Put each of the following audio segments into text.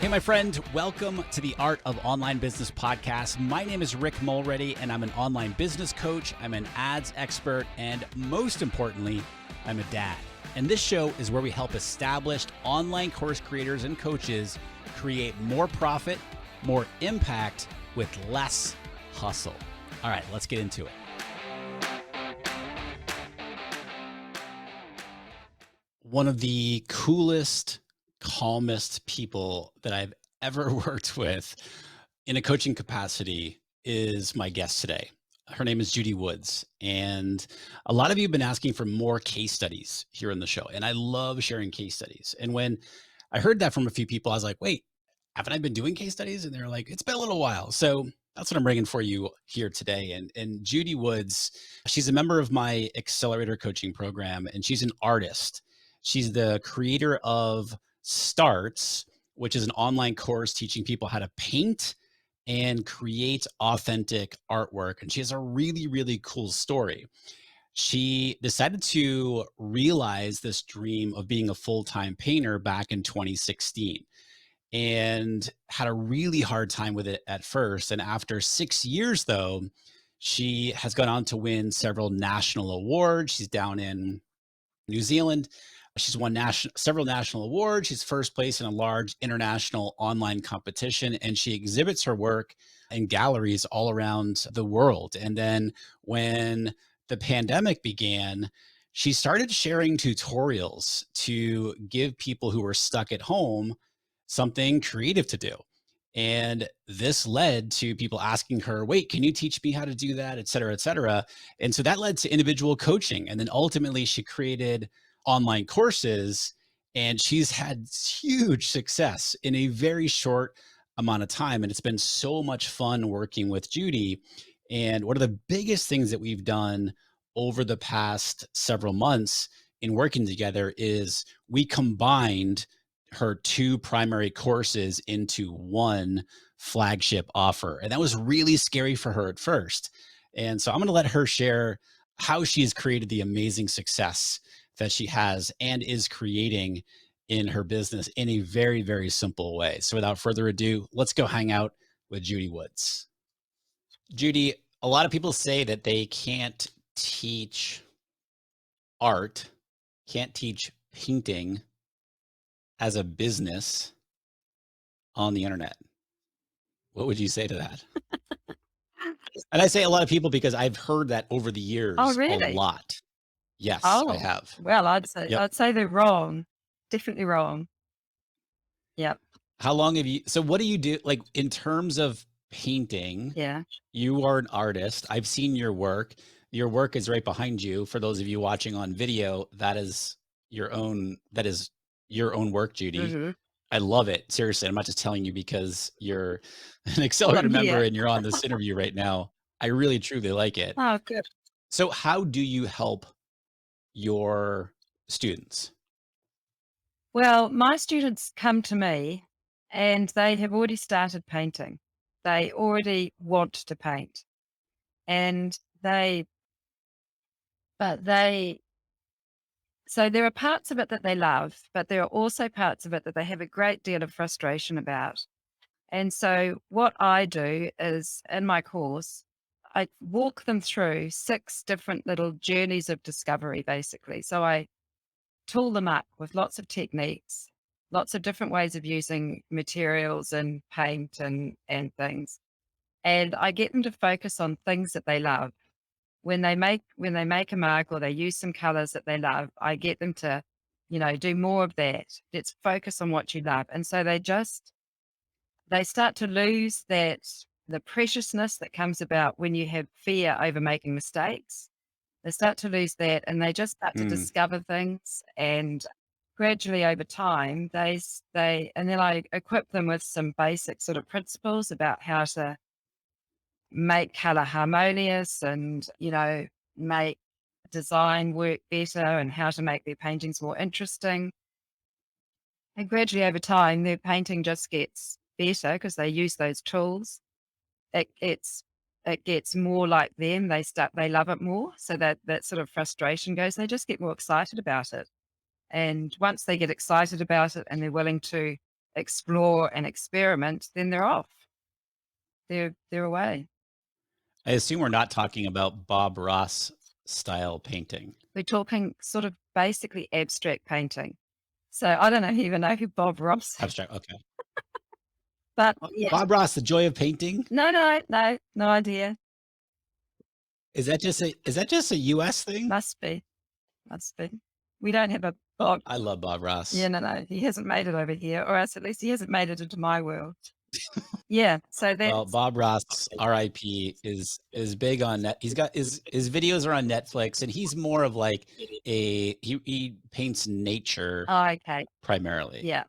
Hey, my friend, welcome to the Art of Online Business podcast. My name is Rick Mulready, and I'm an online business coach. I'm an ads expert, and most importantly, I'm a dad. And this show is where we help established online course creators and coaches create more profit, more impact with less hustle. All right, let's get into it. One of the coolest, calmest people that I've ever worked with in a coaching capacity is my guest today. Her name is Judy Woods. And a lot of you have been asking for more case studies here in the show. And I love sharing case studies. And when I heard that from a few people, I was like, wait, haven't I been doing case studies? And they're like, it's been a little while. So that's what I'm bringing for you here today. And Judy Woods, she's a member of my Accelerator coaching program, and she's an artist. She's the creator of Starts, which is an online course teaching people how to paint and create authentic artwork. And she has a really, really cool story. She decided to realize this dream of being a full-time painter back in 2016 and had a really hard time with it at first. And after 6 years, though, she has gone on to win several national awards. She's down in New Zealand. She's won several national awards. She's first place in a large international online competition, and she exhibits her work in galleries all around the world. And then when the pandemic began, she started sharing tutorials to give people who were stuck at home something creative to do. And this led to people asking her, wait, can you teach me how to do that, et cetera, et cetera. And so that led to individual coaching. And then ultimately she created online courses, and she's had huge success in a very short amount of time. And it's been so much fun working with Judy. And one of the biggest things that we've done over the past several months in working together is we combined her two primary courses into one flagship offer. And that was really scary for her at first. And so I'm going to let her share how she's created the amazing success that she has and is creating in her business in a very, very simple way. So without further ado, let's go hang out with Judy Woods. Judy, a lot of people say that they can't teach art, can't teach painting as a business on the internet. What would you say to that? And I say a lot of people because I've heard that over the years Oh, a really? lot. Yes, I Oh, have. well, Yep. I'd say they're wrong. Definitely wrong. Yep. How long have you, so what do you do, like in terms of painting? Yeah. You are an artist. I've seen your work. Your work is right behind you. For those of you watching on video, that is your own work, Judy. Mm-hmm. I love it. Seriously, I'm not just telling you because you're an Well, Accelerator I'm member here. and you're on this interview right now. I really, truly like it. Oh, good. So how do you help your students? Well, my students come to me and they have already started painting. They already want to paint, and but they, so there are parts of it that they love, but there are also parts of it that they have a great deal of frustration about. And so what I do is in my course, I walk them through 6 different little journeys of discovery, basically. So I tool them up with lots of techniques, lots of different ways of using materials and paint and things. And I get them to focus on things that they love. When they make a mug or they use some colors that they love, I get them to, do more of that. Let's focus on what you love. And so they start to lose the preciousness that comes about when you have fear over making mistakes. They start to lose that, and they just start to Mm, discover things. And gradually over time, and then I equip them with some basic sort of principles about how to make color harmonious and, make design work better and how to make their paintings more interesting. And gradually over time, their painting just gets better because they use those tools. It gets more like them. They love it more. So that sort of frustration goes, they just get more excited about it. And once they get excited about it and they're willing to explore and experiment, then they're off. They're away. I assume we're not talking about Bob Ross style painting. We're talking sort of basically abstract painting. So I don't know even know who Bob Ross is, Abstract, okay. but yeah. Bob Ross, The Joy of Painting? No idea. Is that just a US thing? Must be, must be. We don't have a Bob. I love Bob Yeah, Ross. no. He hasn't made it over here, or else at least he hasn't made it into my world. Yeah. So Well, that's Bob Ross, RIP, is big on net. He's got his videos are on Netflix, and he's more of like he paints nature oh, okay. primarily. Yeah.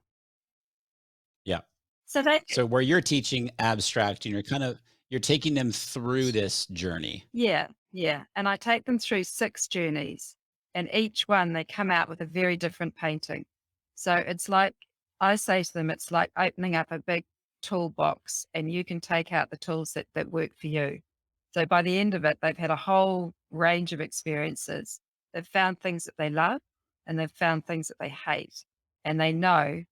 Yeah. So that So where you're teaching abstract and you're taking them through this journey. yeah, yeah. And I take them through 6 journeys, and each one they come out with a very different painting. So it's like I say to them, it's like opening up a big toolbox and you can take out the tools that work for you. So by the end of it, they've had a whole range of experiences. They've found things that they love and they've found things that they hate. And they know,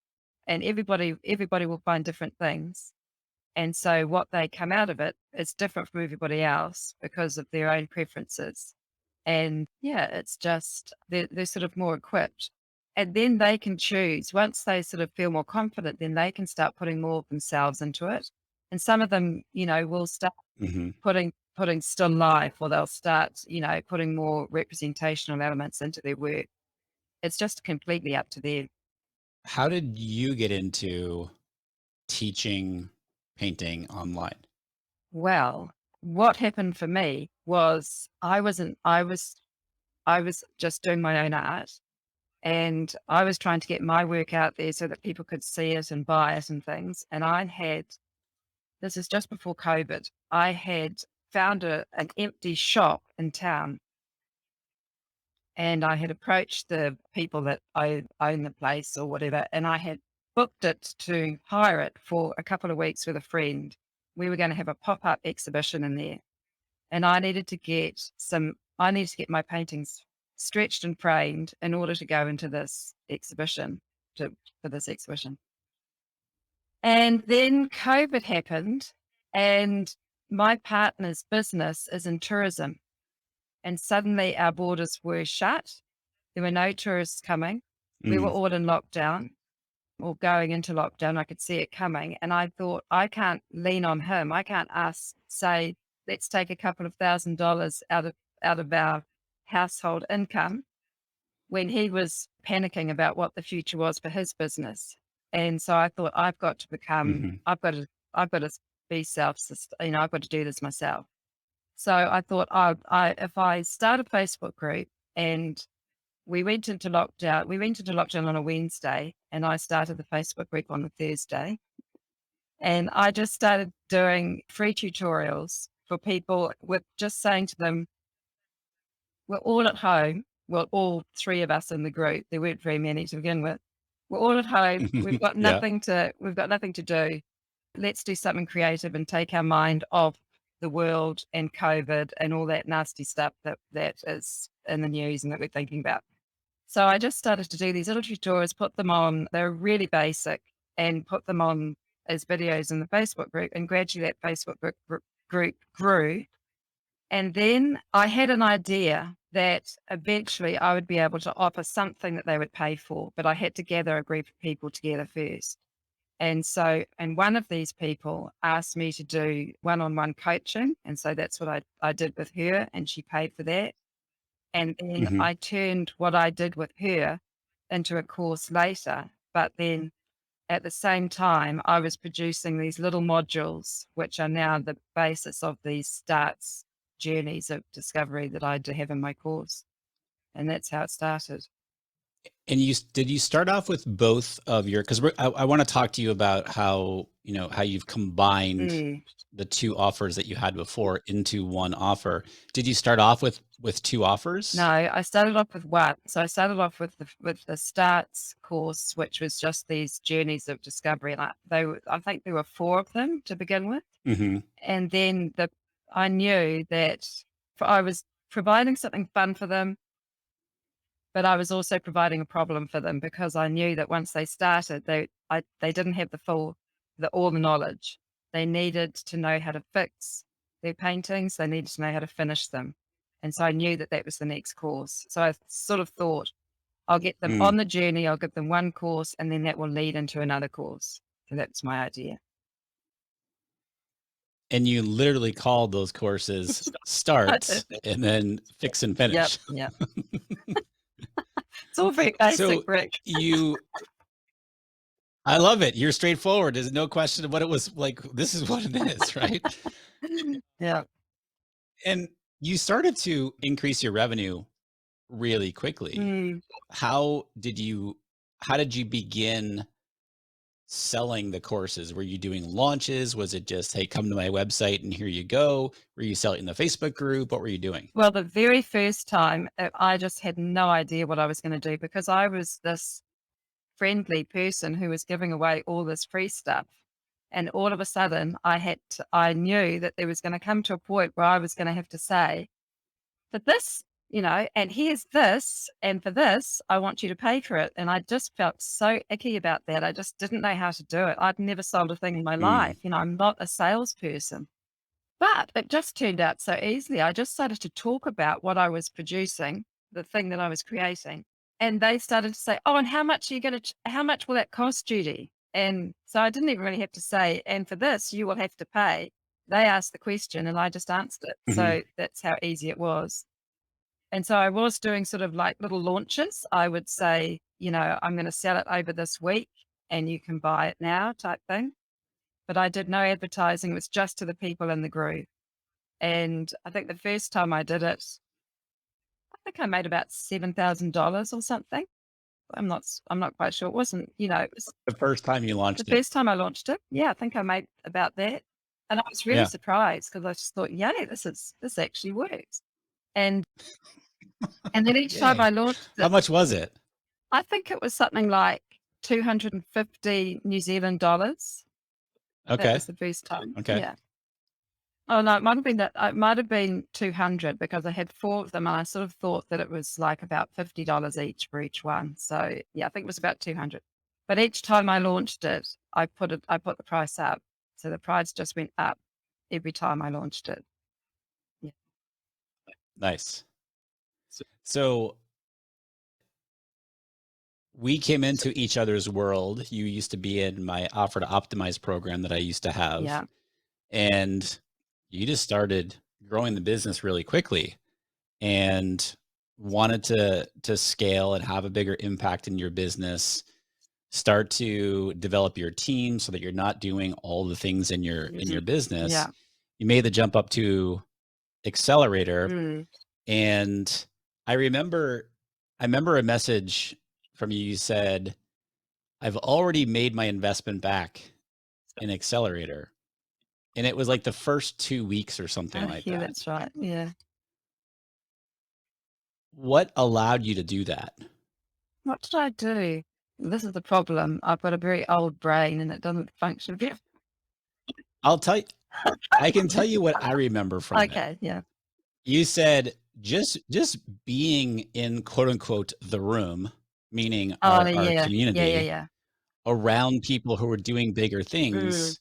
and everybody will find different things. And so what they come out of it is different from everybody else because of their own preferences. And yeah, it's just they're sort of more equipped. And then they can choose once they sort of feel more confident, then they can start putting more of themselves into it. And some of them, will start Mhm. putting still life, or they'll start, putting more representational elements into their work. It's just completely up to them. How did you get into teaching painting online? Well, what happened for me was I was just doing my own art, and I was trying to get my work out there so that people could see it and buy it and things. And this is just before COVID, I had found an empty shop in town, and I had approached the people that own the place or whatever, and I had booked it to hire it for a couple of weeks with a friend. We were going to have a pop up exhibition in there, and I needed to get my paintings stretched and framed in order to go into this exhibition for this exhibition. And then COVID happened, and my partner's business is in tourism, and suddenly our borders were shut. There were no tourists coming. We were Mm. all in lockdown or going into lockdown. I could see it coming. And I thought, I can't lean on him. I can't say, let's take a couple of $1,000s out of our household income when he was panicking about what the future was for his business. And so I thought, Mhm. I've got to be I've got to do this myself. So I thought, if I start a Facebook group, and we went into lockdown on a Wednesday, and I started the Facebook group on a Thursday. And I just started doing free tutorials for people, with just saying to them, we're all at home. Well, all 3 of us in the group, there weren't very many to begin with. We're all at home. Yeah. We've got nothing to do. Let's do something creative and take our mind off the world and COVID and all that nasty stuff that is in the news and that we're thinking about. So I just started to do these little tutorials, put them on. They're really basic, and put them on as videos in the Facebook group. And gradually that group grew. And then I had an idea that eventually I would be able to offer something that they would pay for, but I had to gather a group of people together first. And one of these people asked me to do one-on-one coaching. And so that's what I did with her, and she paid for that. And then Mhm. I turned what I did with her into a course later. But then at the same time, I was producing these little modules, which are now the basis of these starts journeys of discovery that I do have in my course. And that's how it started. And did you start off with both of your, because I want to talk to you about how you've combined Mm. the two offers that you had before into one offer. Did you start off with two No, offers? I started off with one. So I started off with the starts course, which was just these journeys of discovery. And I think there were 4 of them to begin with. Hmm. And then I knew that I was providing something fun for them, but I was also providing a problem for them because I knew that once they started, they didn't have all the knowledge. They needed to know how to fix their paintings. They needed to know how to finish them, and so I knew that that was the next course. So I sort of thought, I'll get them Mm. on the journey. I'll give them one course, and then that will lead into another course. So that's my idea. And you literally called those courses I did. starts and then fix and Yep, finish. yep. It's all very basic, So Rick. you I love it. You're straightforward. There's no question of what it was like. This is what it is, right? Yeah. And you started to increase your revenue really quickly. Mm. How did you how did you begin selling the courses? Were you doing launches? Was it just, hey, come to my website and here you go? Were you selling in the Facebook group? What were you doing? Well, the very first time, I just had no idea what I was going to do because I was this friendly person who was giving away all this free stuff. And all of a sudden, I knew that there was going to come to a point where I was going to have to say, for this, and here's this, and for this, I want you to pay for it. And I just felt so icky about that. I just didn't know how to do it. I'd never sold a thing in my Mm, life. I'm not a salesperson. But it just turned out so easily. I just started to talk about what I was producing, the thing that I was creating. And they started to say, "Oh, and how much are you going to, how much will that cost, Judy?" And so I didn't even really have to say, "And for this, you will have to pay." They asked the question and I just answered it. mhm, So that's how easy it was. And so I was doing sort of like little launches. I would say, I'm going to sell it over this week and you can buy it now type thing. But I did no advertising. It was just to the people in the group. And I think the first time I did it, I think I made about $7,000 or something. I'm not quite sure. It wasn't, it was the first time you the launched it. first time I launched it. Yeah, I think I made about that. And I was really Yeah. surprised because I just thought, yeah, this actually works. And and then each time Yay. I launched How it, much was it? I think it was something like 250 New Zealand dollars. That Okay. was the first time. Okay. Yeah. Oh, no, it might have been that it might have been 200 because I had 4 of them, and I sort of thought that it was, like, about $50 each for each one. So, yeah, I think it was about 200. But each time I launched it, I put the price up. So the price just went up every time I launched it. Yeah. Nice. So we came into each other's world. You used to be in my offer to optimize program that I used to have, Yeah. and you just started growing the business really quickly and wanted to scale and have a bigger impact in your business, start to develop your team so that you're not doing all the things in Mhm. your business. Yeah. You made the jump up to Accelerator, Mm. and I remember I remember a message from you. You said, "I've already made my investment back in Accelerator." And it was like the first 2 weeks or something Oh, like yeah, that. that's right. Yeah. What allowed you to do that? What did I do? This is the problem. I've got a very old brain, and it doesn't function very. I'll tell you I can tell you what I remember from it. Okay, yeah. You said just being in quote unquote the room, meaning Oh, our yeah. Yeah, yeah, community yeah. around people who were doing bigger Mm. things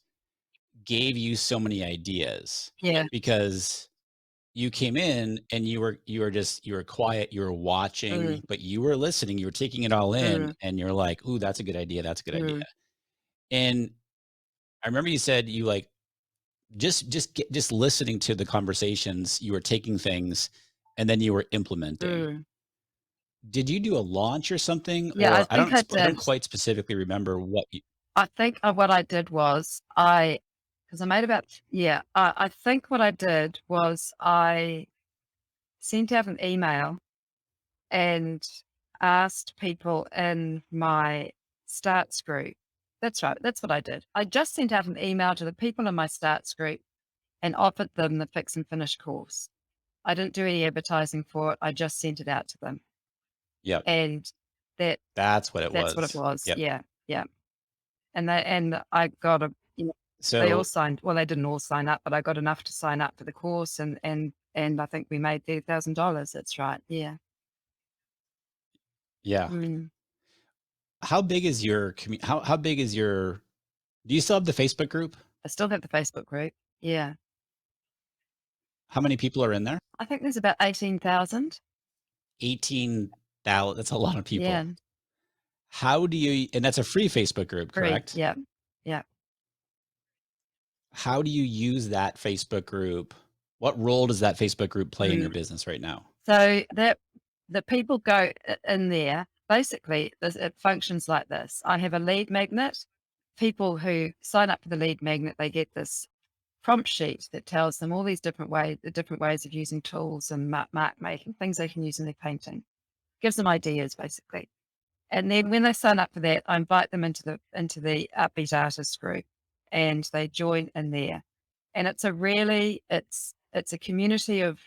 gave you so many ideas Yeah. because you came in and you were quiet, you were Mm. watching, but you were listening, you were taking it all in, Mm. and you're like, "Ooh, that's a good idea. That's a good idea." Mm. And I remember you said you like just listening to the conversations, you were taking things and then you were implementing. Mm. Did you do a launch or something? Yeah, I Or think I I don't did. quite specifically remember what you I think, what I did was because I made about yeah, I think what I did was I sent out an email and asked people in my starts group. That's right, that's what I did. I just sent out an email to the people in my starts group and offered them the fix and finish course. I didn't do any advertising for it. I just sent it out to them. Yep, And that that's what it that's what it was. was. Yep. Yeah. Yeah. And I got they all So signed, well, they didn't all sign up, but I got enough to sign up for the course and I think we made $3,000. That's right. Yeah. Yeah. Mm. How big is your how big is your do you still have the Facebook group? I still have the Facebook group. Yeah. How many people are in there? I think there's about 18,000. 18,000. That's a lot of Yeah. people. How do you and that's a free Facebook group, Free. correct? Yeah. Yeah. How do you use that Facebook group? What role does that Facebook group play in your Mm. business right now? So that the people go in there, basically, it functions like this. I have a lead magnet. People who sign up for the lead magnet, they get this prompt sheet that tells them all these different ways of using tools and mark making, things they can use in their painting. Gives them ideas, basically. And then when they sign up for that, I invite them into the Upbeat Artists group, and they join in there. And it's a community of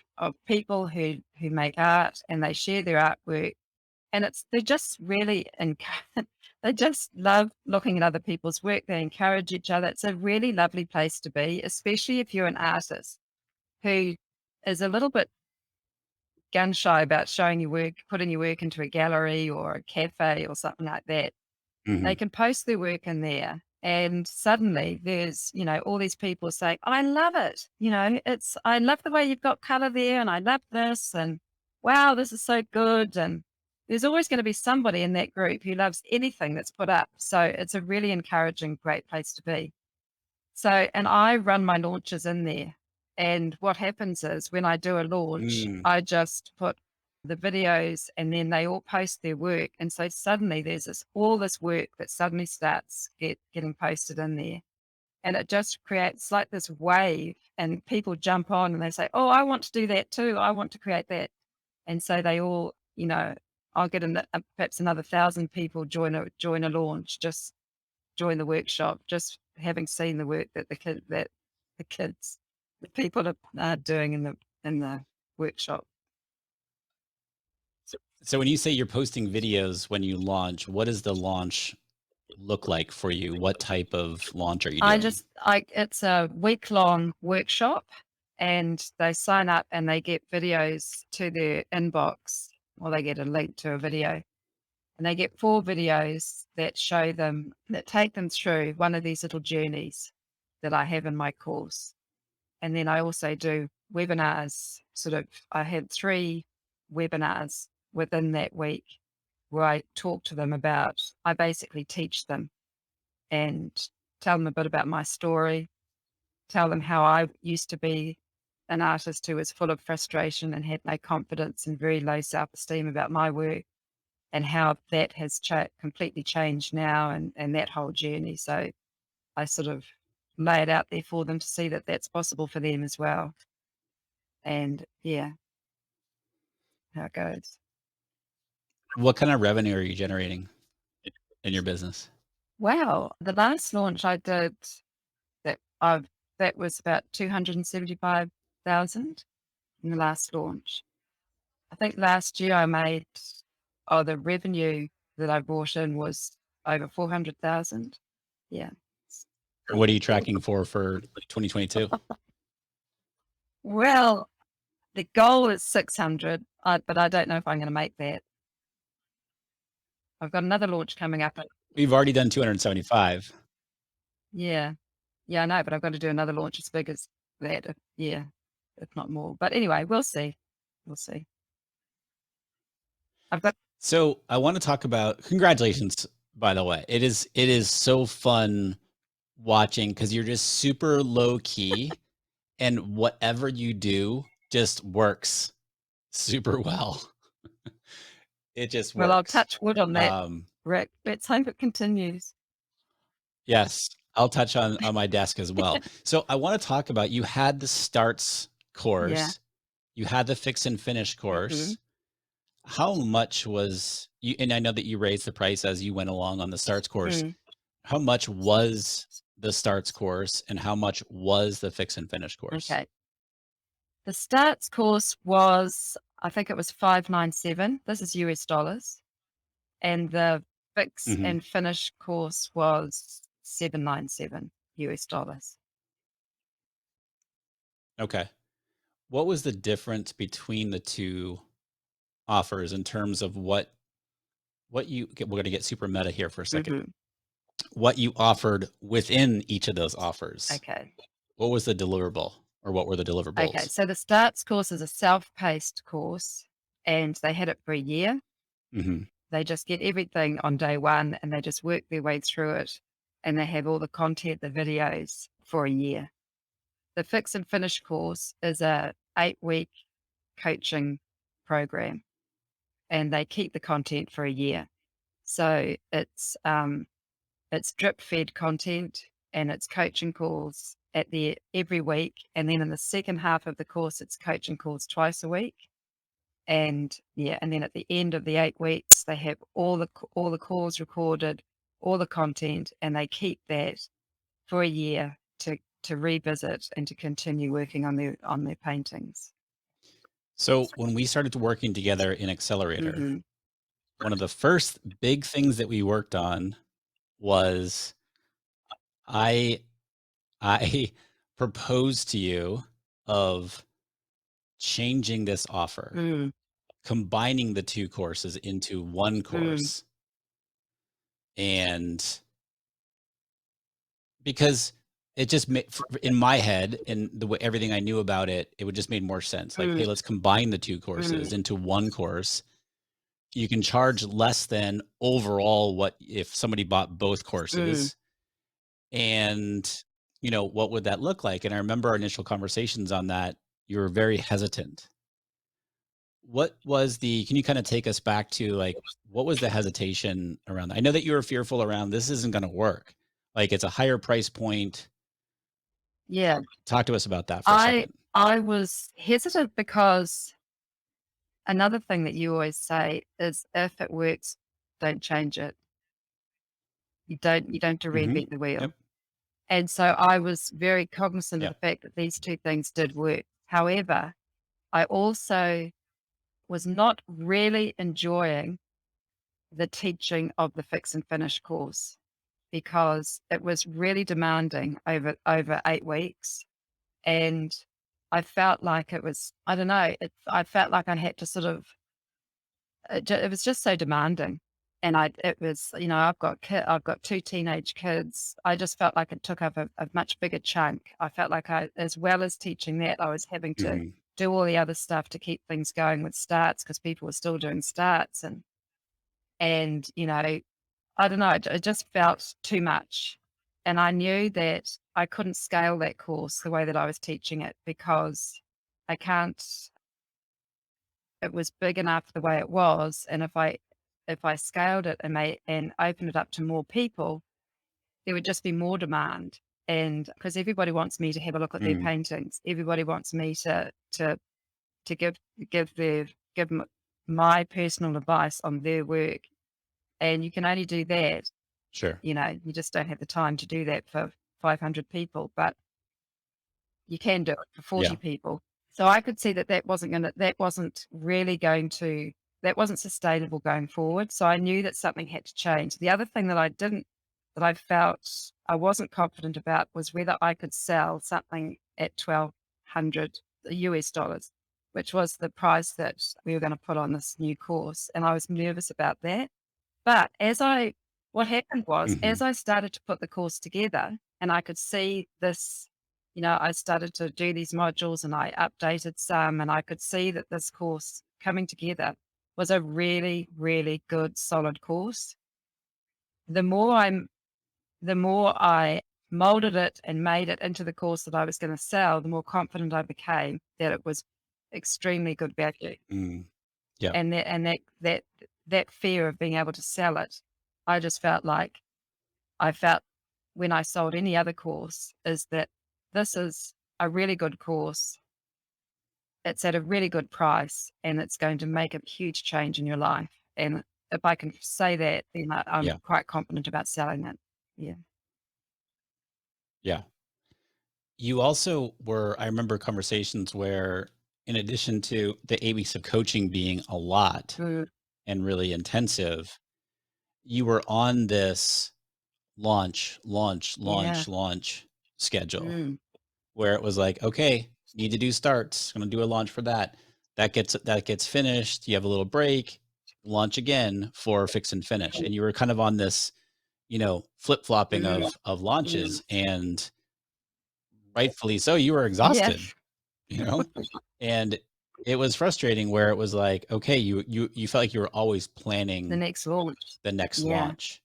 people who make art, and they share their artwork, and they're just really they just love looking at other people's work. They encourage each other. It's a really lovely place to be, especially if you're an artist who is a little bit gun shy about showing your work, putting your work into a gallery or a cafe or something like that. They Mhm. can post their work in there. And suddenly there's, all these people saying, I love it. I love the way you've got color there. And I love this. And wow, this is so good. And there's always going to be somebody in that group who loves anything that's put up. So it's a really encouraging, great place to be. So, and I run my launches in there. And what happens is when I do a launch, Mm. I just put the videos and then they all post their work. And so suddenly there's all this work that suddenly starts getting posted in there. And it just creates like this wave, and people jump on and they say, oh, I want to do that too. I want to create that. And so they all, I'll get perhaps another 1,000 people join a launch, just join the workshop, just having seen the work that the kids, the people are doing in the workshop. So when you say you're posting videos when you launch, what does the launch look like for you? What type of launch are you doing? It's a week long workshop, and they sign up and they get videos to their inbox, or they get a link to a video, and they get 4 videos that take them through one of these little journeys that I have in my course. And then I also do webinars, I had 3 webinars within that week where I talk to them I basically teach them and tell them a bit about my story, tell them how I used to be an artist who was full of frustration and had no confidence and very low self-esteem about my work, and how that has completely changed now, and that whole journey. So I sort of lay it out there for them to see that that's possible for them as well. And yeah, how it goes. What kind of revenue are you generating in your business? Wow, the last launch I did that I've that was about 275,000 in the last launch. I think last year I made the revenue that I brought in was over 400,000. Yeah. What are you tracking for 2022? Well, the goal is 600, but I don't know if I'm going to make that. I've got another launch coming up. We've already done 275. Yeah. Yeah, I know, but I've got to do another launch as big as that. Yeah, if not more. But anyway, we'll see. We'll see. I've got So I want to talk about congratulations, by the way. It is so fun watching because you're just super low key and whatever you do just works super well. It just Well, I'll works. touch wood on that, Um, Rick. Let's hope it continues. yes, I'll touch on my desk as well. So I want to talk about you had the starts Yeah. course, you had the fix and finish Mhm. course. How much was you and I know that you raised the price as you went along on the starts course. Mm. How much was the starts course and how much was the fix and finish course? Okay. The starts course was, I think it was 597. This is US dollars. And the fix Mhm. and finish course was 797 US dollars. Okay. What was the difference between the 2 offers in terms of what we're going to get super meta here for a second. Mhm. What you offered within each of those offers. Okay. What was the deliverable or what were the Okay. deliverables? So the Starts course is a self-paced course, and they had it for a year. Hmm. They just get everything on day one, and they just work their way through it, and they have all the content, the videos for a year. The Fix and Finish course is a 8-week coaching program, and they keep the content for a year. So it's drip fed content, and it's coaching calls at the every week, and then in the second half of the course, it's coaching calls twice a week. And yeah, and then at the end of the 8 weeks, they have all the calls recorded, all the content, and they keep that for a year to revisit and to continue working on their paintings. So when we started working together in Accelerator, Hmm. one of the first big things that we worked on was I I proposed to you of changing this offer, Mm, combining the two courses into one mm, course. And because it just made, in my head and the way everything I knew about it, it would just made more sense. Like, mm, hey, let's combine the two mm, courses into one course. You can charge less than overall what if somebody bought both mm. courses. And, what would that look like? And I remember our initial conversations on that. You were very hesitant. Can you kind of take us back to like, what was the hesitation around that? I know that you were fearful around this isn't going to work. Like it's a higher price point. Yeah, Talk to us about that for a I second. I was hesitant because another thing that you always say is if it works, don't change it. You don't to Hmm. reinvent the wheel. Yep. And so I was very cognizant of Yeah. the fact that these two things did work. However, I also was not really enjoying the teaching of the Fix and Finish course because it was really demanding over 8 weeks. And I felt like it was, I don't know, I felt like I had to sort of, it was just so demanding. And it was, I've got two teenage kids. I just felt like it took up a much bigger chunk. I felt like as well as teaching that, I was having to Hmm. do all the other stuff to keep things going with starts because people were still doing starts and I don't know, it just felt too much. And I knew that I couldn't scale that course the way that I was teaching it because I can't, it was big enough the way it was. And if I scaled it and opened it up to more people, there would just be more demand. And because everybody wants me to have a look at their Mm. paintings, everybody wants me to give their give m- my personal advice on their work. And you can only do that, Sure. you just don't have the time to do that for 500 people, but you can do it for 40 Yeah. people. So I could see that that wasn't really going to, that wasn't sustainable going forward. So I knew that something had to change. The other thing that I felt I wasn't confident about was whether I could sell something at 1,200 US dollars, which was the price that we were going to put on this new course. And I was nervous about that. But what happened was, Hmm. as I started to put the course together and I could see this, I started to do these modules and I updated some and I could see that this course coming together was a really, really good, solid course. The more I'm, the more I molded it and made it into the course that I was going to sell, the more confident I became that it was extremely good value. Mm. Yeah. And that fear of being able to sell it, I just felt like I felt when I sold any other course is that this is a really good course. It's at a really good price and it's going to make a huge change in your life. And if I can say that, then I'm Yeah. quite confident about selling it. Yeah. Yeah. You also I remember conversations where, in addition to the 8 weeks of coaching being a lot Mm, and really intensive, you were on this yeah. launch schedule Mm, where it was like, okay, need to do starts. Going to do a launch for that. That gets finished. You have a little break. launch again for fix and finish. And you were kind of on this, flip-flopping Mm, of mm. launches, and rightfully so, you were Yeah. exhausted, you know? And it was frustrating where it was like, okay, you felt like you were always The planning next launch. the next Yeah. launch.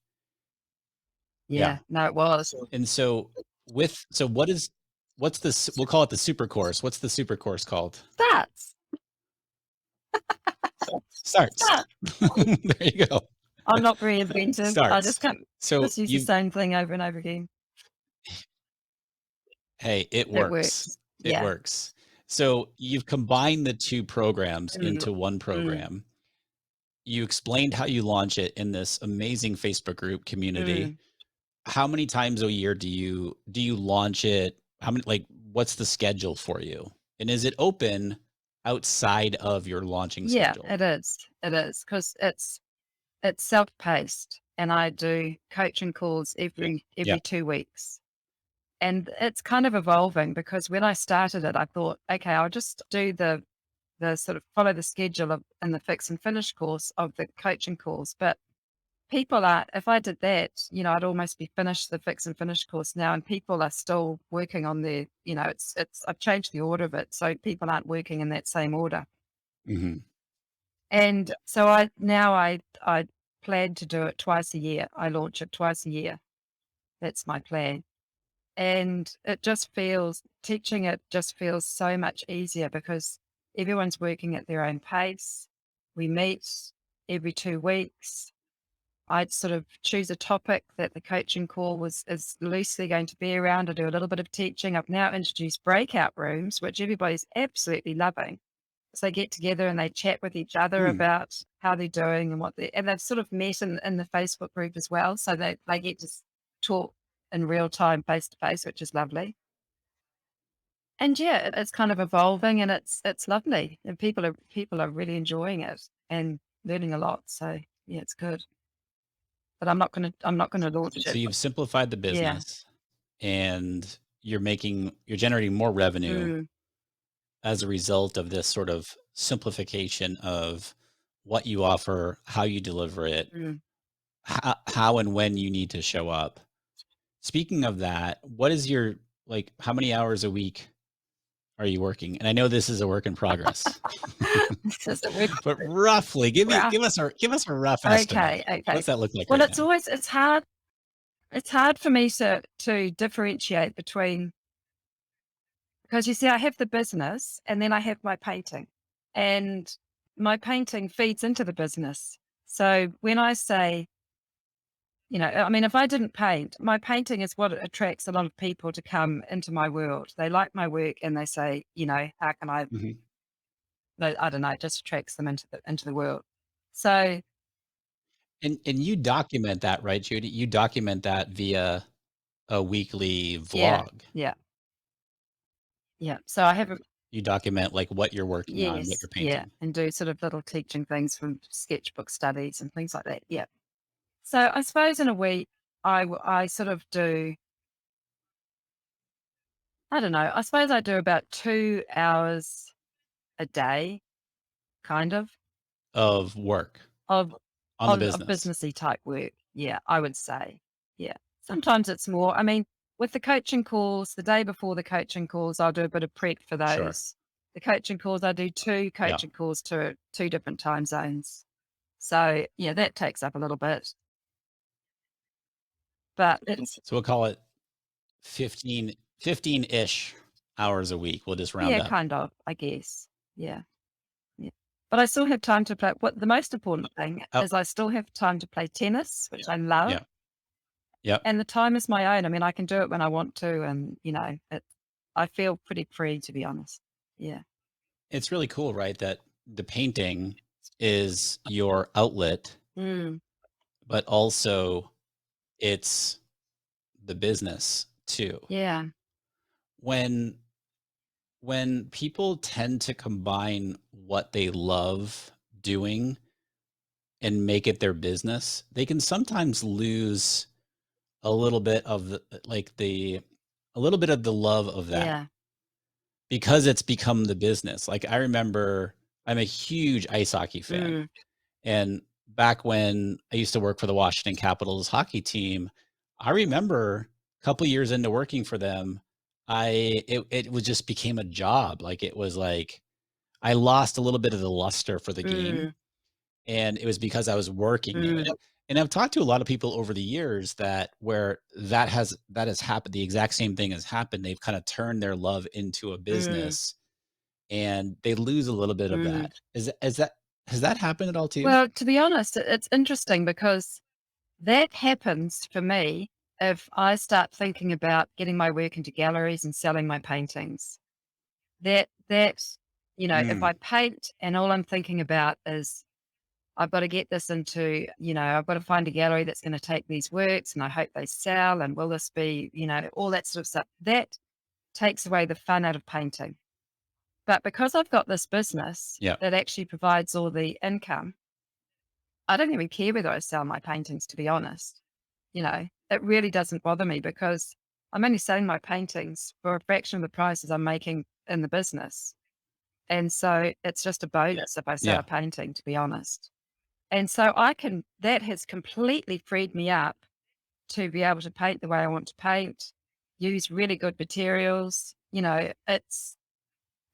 Yeah. Yeah. No, it was. And so what's this, we'll call it the super course. What's the super course called? Starts. Starts. Start. There you go. I'm not very inventive. I Starts. just can't So just use the you same thing over and over again. Hey, it It works. works. It Yeah. works. So you've combined the 2 programs Mm, into one mm, program. You explained how you launch it in this amazing Facebook group community. mm. How many times a year do you launch it? How many, like, what's the schedule for you? And is it open outside of your launching Yeah, schedule? it is. It is because it's self-paced, and I do coaching calls Yeah. every 2 weeks. And it's kind of evolving because when I started it, I thought, okay, I'll just do the sort of follow the schedule of in the fix and finish course of the coaching calls. But people are, if I did that, I'd almost be finished the fix and finish course now, and people are still working on their, I've changed the order of it, so people aren't working in that same order. Mhm. And so I plan to do it twice a year. I launch it twice a year. That's my plan. And it just feels teaching it just feels so much easier because everyone's working at their own pace. We meet every 2 weeks. I'd sort of choose a topic that the coaching call is loosely going to be around. I do a little bit of teaching. I've now introduced breakout rooms, which everybody's absolutely loving. So they get together and they chat with each other Hmm. about how they're doing and and they've sort of met in the Facebook group as well. So they get to talk in real time, face to face, which is lovely. And yeah, it's kind of evolving and it's lovely. And people are really enjoying it and learning a lot. So yeah, it's good. But I'm not gonna launch So it. you've simplified the Yeah. business, and you're generating more revenue Mm, as a result of this sort of simplification of what you offer, how you deliver it, mm. how and when you need to show up. Speaking of that, what is your, like, how many hours a week are you working? And I know this is a work in progress, It's just a weird but roughly rough. give us a rough estimate. Okay, okay. What's that look like Well, right now? it's hard for me to differentiate between, because you see, I have the business and then I have my painting, and my painting feeds into the business. So when I say, I mean, if I didn't paint, my painting is what attracts a lot of people to come into my world. They like my work and they say, how can Mhm. I don't know, it just attracts them into the world. So And you document that, right, Judy? You document that via a weekly yeah, vlog. yeah, yeah. So I have a You document, like, what you're working on, what yes, you're yeah, painting. and do sort of little teaching things from sketchbook studies and things like that. Yeah. So I suppose in a week, I sort of do, I don't know, I suppose I do about 2 hours a day, kind Of work of on the of business. businessy type work. Yeah, I would say. Yeah. Sometimes it's more. I mean, with the coaching calls, the day before the coaching calls, I'll do a bit of prep for Sure. those. The coaching calls, I do two Yeah. coaching calls to two different time zones. So yeah, that takes up a little bit, but it's So we'll call it 15-ish hours a week. We'll just round yeah, up. kind of, I guess. Yeah. Yeah. But I still have time to play. What the most important thing Oh, is I still have time to play tennis, which I love. yeah. Yep. And the time is my own. I mean, I can do it when I want to, and I feel pretty free, to be honest. Yeah. It's really cool, right, that the painting is your outlet, Mm, but also it's the business too. yeah. When people tend to combine what they love doing and make it their business, they can sometimes lose a little bit of a little bit of the love of that, Yeah. because it's become the business. Like, I remember, I'm a huge ice hockey fan, Mm, and back when I used to work for the Washington Capitals hockey team, I remember a couple years into working for them, it was just became a job. Like it was like I lost a little bit of the luster for the game, Mm, and it was because I was working in mm, it. And I've talked to a lot of people over the years that where that has happened, the exact same thing has happened. They've kind of turned their love into a mm, business and they lose a little bit of mm. that. Is that has that happened at all to you? Well, to be honest, it's interesting because that happens for me if I start thinking about getting my work into galleries and selling my paintings. That if Mm, I paint and all I'm thinking about is I've got to get this into, I've got to find a gallery that's going to take these works and I hope they sell and will this be, all that sort of stuff. That takes away the fun out of painting. But because I've got this business yeah, that actually provides all the income, I don't even care whether I sell my paintings, to be honest. It really doesn't bother me because I'm only selling my paintings for a fraction of the prices I'm making in the business. And so it's just a bonus if I sell a yeah, painting, to be honest. And so that has completely freed me up to be able to paint the way I want to paint, use really good materials.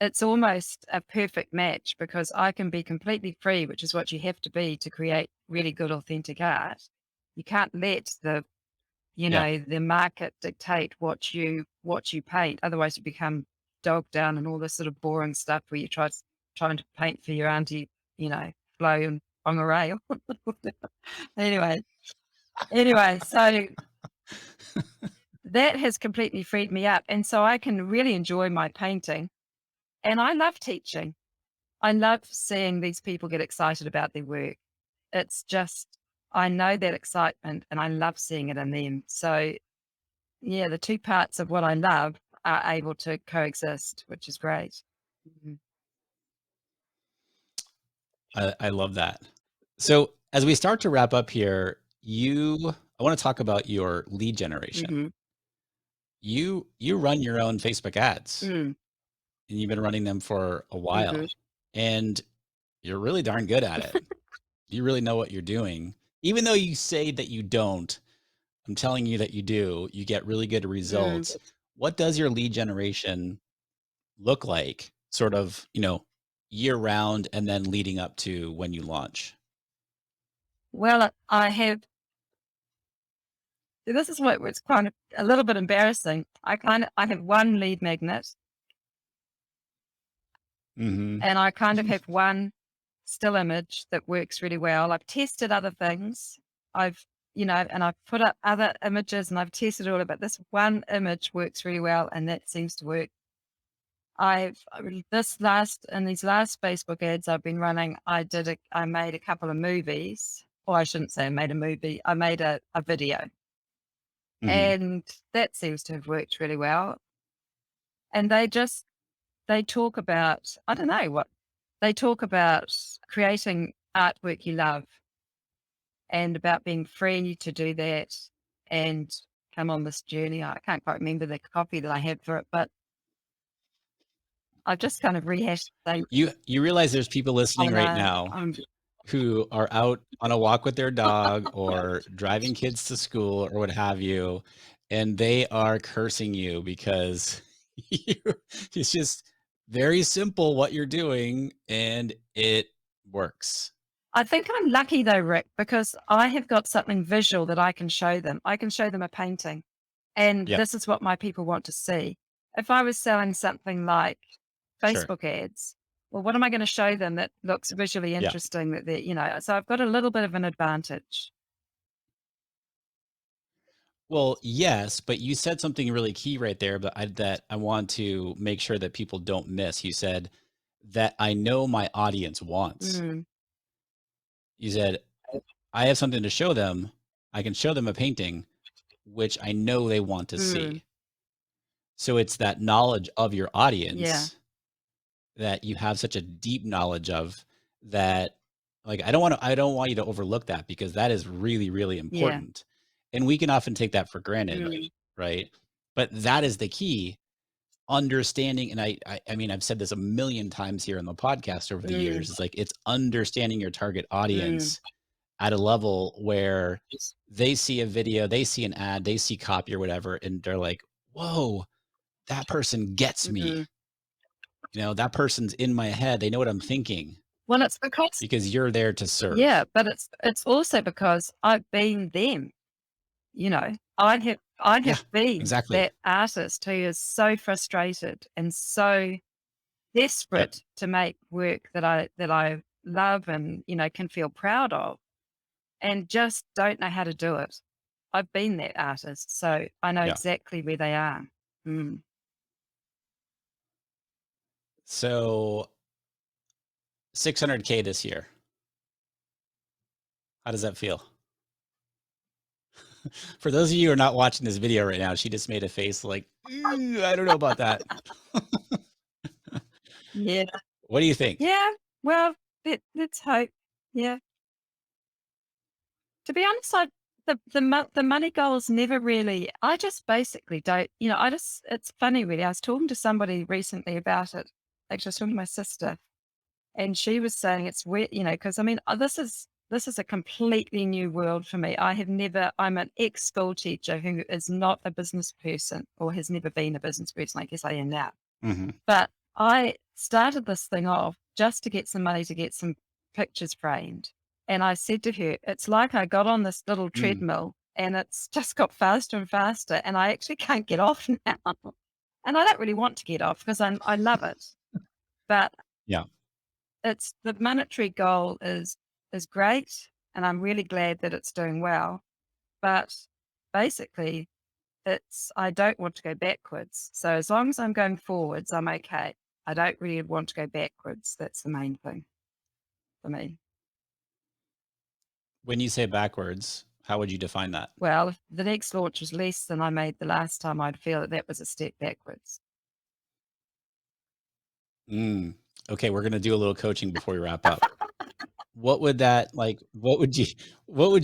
It's almost a perfect match because I can be completely free, which is what you have to be to create really good, authentic art. You can't let yeah. the market dictate what you paint. Otherwise you become dogged down and all this sort of boring stuff where you trying to paint for your auntie, fly on a rail. Anyway, so that has completely freed me up. And so I can really enjoy my painting. And I love teaching. I love seeing these people get excited about their work. It's just, I know that excitement and I love seeing it in them. So, yeah, the two parts of what I love are able to coexist, which is great. Mhm. I love that. So as we start to wrap up here, I want to talk about your lead generation. Mhm. You run your own Facebook ads Mm. and you've been running them for a Mhm. while and you're really darn good at it. You really know what you're doing. Even though you say that you don't, I'm telling you that you do. You get really good Mm. results. What does your lead generation look like sort of, year round and then leading up to when you launch? Well, I have, this is what was kind of a little bit embarrassing. I have one lead magnet Mhm. and I kind of have one still image that works really well. I've tested other things. And I've put up other images and I've tested all of it. This one image works really well and that seems to work. In these last Facebook ads I've been running, I made a couple of movies. Or I shouldn't say I made a movie. I made a video Mhm. and that seems to have worked really well. And they talk about, I don't know what, they talk about creating artwork you love and about being free to do that and come on this journey. I can't quite remember the copy that I had for it, but I've just kind of rehashed things. You realize there's people I listening right know. now who are out on a walk with their dog or driving kids to school or what have you, and they are cursing you because you it's just very simple what you're doing, and it works. I think I'm lucky though, Rick, because I have got something visual that I can show them. I can show them a painting, and Yeah, this is what my people want to see. If I was selling something like sure. Facebook ads, well, what am I going to show them that looks visually Yeah. interesting that so I've got a little bit of an advantage. Well, yes, but you said something really key right there, but that I want to make sure that people don't miss. You said that I know my audience wants. Mm, You said I have something to show them. I can show them a painting, which I know they want to mm, see. So it's that knowledge of your yeah, audience that you have such a deep knowledge of that like I don't want you to overlook that because that is really, really yeah, important. And we can often take that for granted, mm, right? But that is the key. Understanding, and I mean, I've said this a million times here on the podcast over the mm, years. It's like it's understanding your target mm, audience at a level where they see a video, they see an ad, they see copy or whatever, and they're like, whoa, that person gets me. Mhm. That person's in my head. They know what I'm thinking Well, it's because because you're there to yeah, serve. but it's also because I've been them, you know? I Yeah, have been exactly. that artist who is so frustrated and so Yep. desperate to make work that I love and, can feel proud of, and just don't know how to do it. I've been that artist, so I know Yeah. exactly where they are. Mm. So 600K this year. How does that feel? For those of you who are not watching this video right now, she just made a face like, "Ooh, I don't know about that." Yeah. What do you think? Yeah. Well, let's hope. Yeah. To be honest, the money goals never really. I just basically don't. I just. It's funny, really. I was talking to somebody recently about it. Actually, I was talking to my sister, and she was saying it's weird. Because I mean, this is a completely new world for me. I have never. I'm an ex school teacher who is not a business person or has never been a business person. I guess I am now. Mhm. But I started this thing off just to get some money to get some pictures framed. And I said to her, it's like I got on this little Mm. treadmill and it's just got faster and faster. And I actually can't get off now. And I don't really want to get off because I love it. But Yeah. it's the monetary goal is great. And I'm really glad that it's doing well. But basically, I don't want to go backwards. So as long as I'm going forwards, I'm okay. I don't really want to go backwards. That's the main thing for me. When you say backwards, how would you define that? Well, if the next launch was less than I made the last time, I'd feel that that was a step backwards. Mm. Okay, we're gonna do a little coaching before we wrap up. What would that like, what would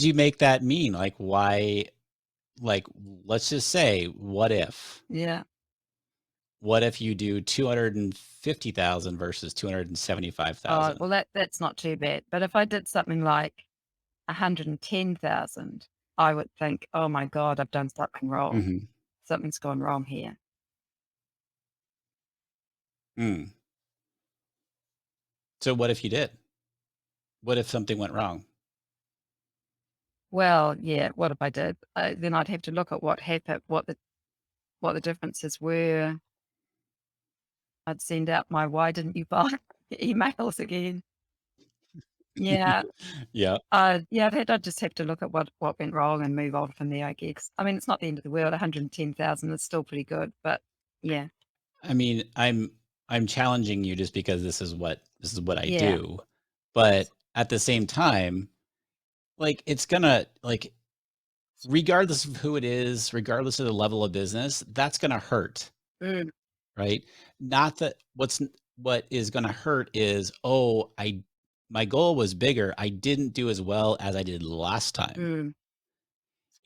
you make that mean? Like, why like, let's just say, Yeah. what if you do 250,000 versus Oh, 275,000? well, that's not too bad. But if I did something like 110,000, I would think, oh my God, I've done something wrong. Mhm. Something's gone wrong here. Mm. So what if you did? What if something went wrong? Well, yeah, what if I did? Then I'd have to look at what happened, what the differences were. I'd send out my "Why didn't you buy" emails again. Yeah, Yeah. I'd just have to look at what went wrong and move on from there, I guess. I mean, it's not the end of the world. 110,000 is still pretty good, but yeah, I mean, I'm challenging you just because this is what I yeah, do. But at the same time, like it's gonna like regardless of who it is, regardless of the level of business, that's gonna hurt, mm, right? Not that what is gonna hurt is, oh, I my goal was bigger. I didn't do as well as I did last time. mm,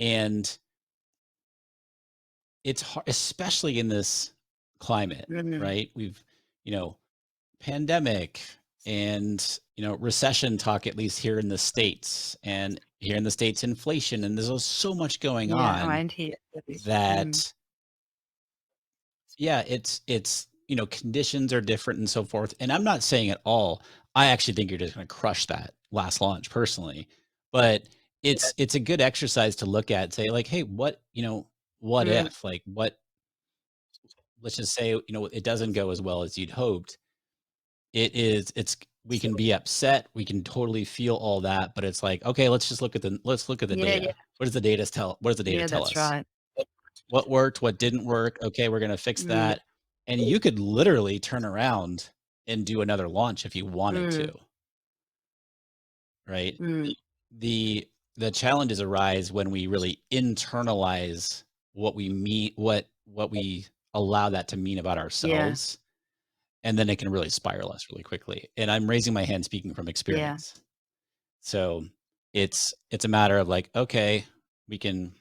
And it's hard, especially in this climate, mm, right? We've, you know, pandemic and recession talk, at least here in the states, and here in the states inflation, and there's so much going yeah. Oh, on and here, mm, that yeah, it's conditions are different and so forth. And I'm not saying at all I actually think you're just going to crush that last launch personally, but it's a good exercise to look at, say like, hey, what mm, if, like, what, let's just say it doesn't go as well as you'd hoped. It's we can be upset, we can totally feel all that, but it's like, okay, let's look at the yeah, yeah, data. What does the data yeah. tell That's us? right. What worked, what didn't work? Okay, we're gonna fix Mm, that. And you could literally turn around and do another launch if you wanted to, mm, right? mm, The challenges arise when we really internalize what we mean, what we allow that to mean about yeah, ourselves, and then it can really spiral us really quickly. And I'm raising my hand speaking from yeah, experience. So it's a matter of like, okay, we can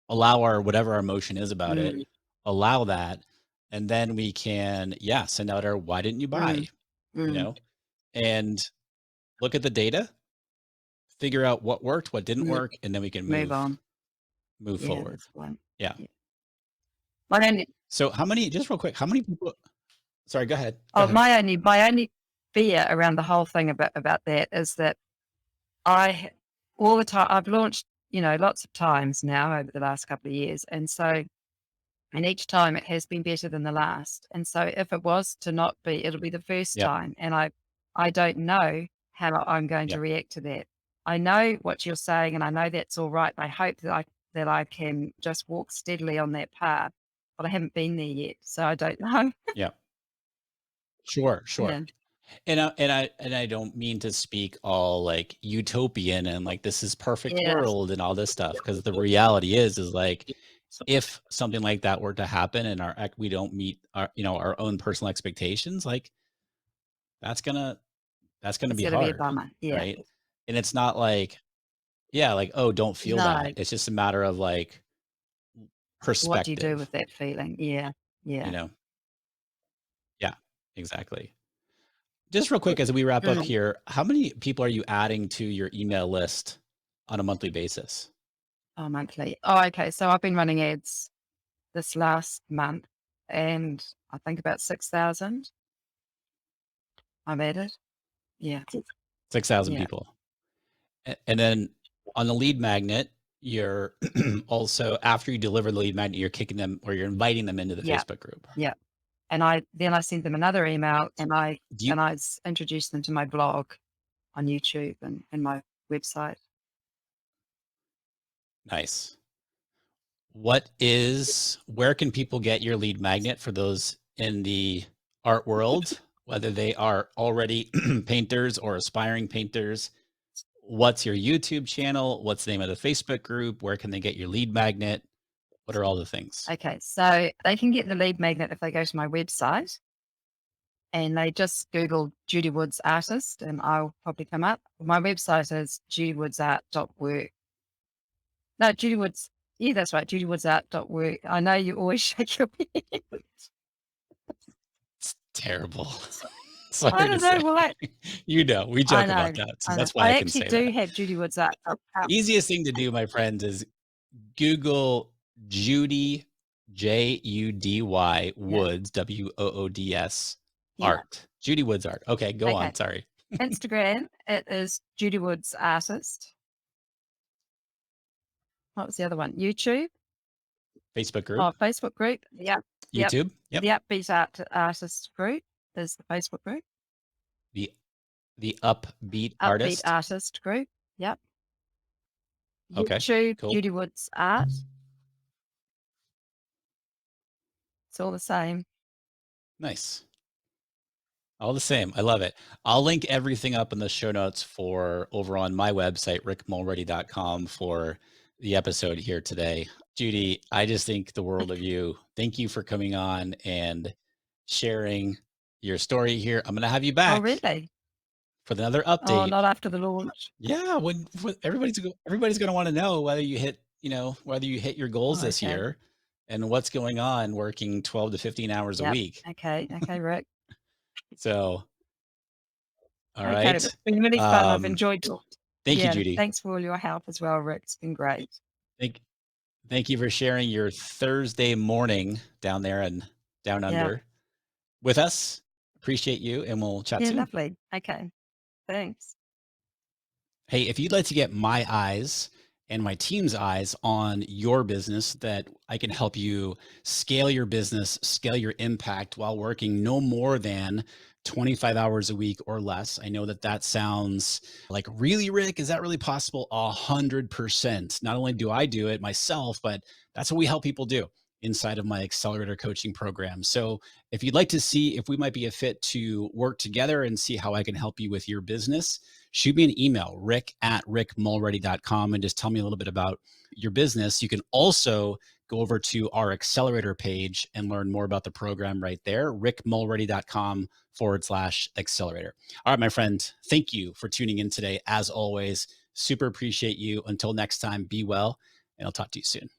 allow our whatever our emotion is about it, mm, allow that, and then we can, yeah, send out our why didn't you buy, mm, you mm, know, and look at the data, figure out what worked, what didn't mo- work, and then we can move on. move Yeah, forward. that's one. Yeah. Yeah. My only, So how many, just real quick, how many people, sorry, go ahead. Go oh, ahead. my only fear around the whole thing about that is that I all the time I've launched, lots of times now over the last couple of years, and each time it has been better than the last. And so if it was to not be, it'll be the first Yep. time, and I don't know how I'm going to Yep. react to that. I know what you're saying, and I know that's all right. I hope that I can just walk steadily on that path, but I haven't been there yet, so I don't know. Yep. Sure. Sure. Yeah. And I don't mean to speak all like utopian and like this is perfect Yes. world and all this stuff, because the reality is like if something like that were to happen and we don't meet our our own personal expectations, like that's gonna It's be going to be a hard, bummer. Yeah. right? And it's not like, yeah, like, oh, don't feel No. that. It's just a matter of like What do you do perspective, with that feeling? Yeah. you Yeah. know? Yeah, exactly. Just real quick as we wrap up Mm. here, how many people are you adding to your email list on a monthly basis? Oh, monthly. Oh, okay. So I've been running ads this last month, and I think about 6,000 I've added. Yeah. 6,000 Yeah. people. And then on the lead magnet, you're also, after you deliver the lead magnet, you're kicking them or you're inviting them into the Yeah. Facebook group. Yeah. And I send them another email, and Do you introduce them to my blog on YouTube and my website. Nice. Where can people get your lead magnet for those in the art world, whether they are already painters or aspiring painters? What's your YouTube channel? What's the name of the Facebook group? Where can they get your lead magnet? What are all the things? Okay. So they can get the lead magnet if they go to my website and they just Google Judy Woods artist, and I'll probably come up. My website is judywoodsart.work. No, Judy Woods. Yeah, that's right. Judywoodsart.work. I know you always shake your head. It's terrible. I Sorry to don't say. know. Well, We I joke about know. that. So I know. that's why I I can actually say do that. have Judy Woods art. Easiest thing to do, my friends, is Google Judy, Judy Yeah. Woods, Woods Yeah. art. Judy Woods art. Okay, go Okay. on. Sorry. Instagram, it is Judy Woods artist. What was the other one? YouTube. Facebook group. Oh, Facebook group. Yep. Yep. YouTube. Yep. The Upbeat Artist group is the Facebook group. The the upbeat Upbeat artist. Artist group. Yep. Okay. YouTube, Cool. Judy Woods art. It's all the same. Nice. All the same. I love it. I'll link everything up in the show notes for over on my website, rickmulready.com, for the episode here today. Judy, I just think the world of you. Thank you for coming on and sharing your story here. I'm going to have you Oh, back really? for another Oh, update. not after the launch. Yeah, when everybody's going to want to know whether you hit, whether you hit your goals Oh, this okay. year and what's going on working 12 to 15 hours a Yep. week. Okay. Okay, Rick. So, all Okay. It's right. been really fun. I've Um, enjoyed it. Thank you, Yeah. Judy. Thanks for all your help as well, Rick. It's been great. Thank thank you for sharing your Thursday morning down there and down Yeah. under with us. Appreciate you, and we'll chat Yeah. soon. Lovely. Okay. Thanks. Hey, if you'd like to get my eyes and my team's eyes on your business, that I can help you scale your business, scale your impact while working no more than 25 hours a week or less. I know that that sounds like, really, Rick, is that really possible? 100%. Not only do I do it myself, but that's what we help people do inside of my Accelerator coaching program. So if you'd like to see if we might be a fit to work together and see how I can help you with your business, shoot me an email, rick@rickmulready.com, and just tell me a little bit about your business. You can also go over to our Accelerator page and learn more about the program right there, rickmulready.com/accelerator. All right, my friend, thank you for tuning in today. As always, super appreciate you. Until next time, be well, and I'll talk to you soon.